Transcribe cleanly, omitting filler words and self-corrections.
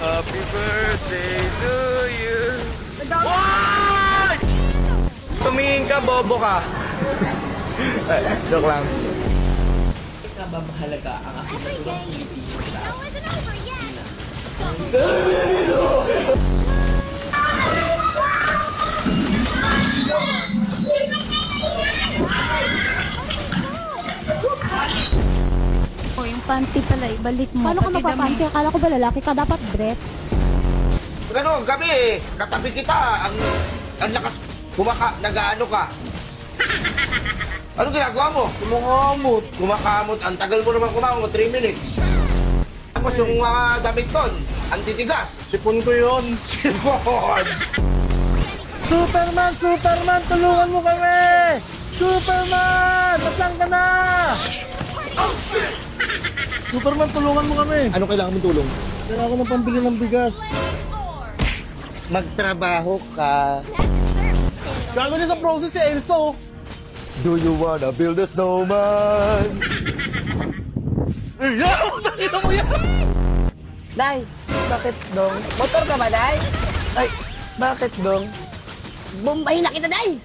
Happy birthday to you. What? Tumingin ka, bobo ka. Joke lang. Mahalaga ang aking naturang Pilipino. O, yung panty pala, ibalik mo. Paano ka Pati magpapanty? Akala ko ba lalaki ka? Dapat dress. Ano, gabi katabi kita, ang lakas, nag-ano ka. Ano ginagawa mo? Kumakamot. Kumakamot, ang tagal mo naman kumakamot, 3 minutes. Tapos yung mga damit doon, ang titigas. Sipon ko yun. Sipon! Superman! Superman! Tulungan mo kami! Superman! Nasaan ka na? Superman, tulungan mo kami! Ano kailangan mong tulong? Kailangan ko ng pambili ng bigas. Magtrabaho ka. Gago niya sa process si Elso. Do you wanna build a snowman? Nakita mo yan! Day, bakit dong? Motor ka ba, Day? Ay, bakit dong? Bombahin na kita, Day!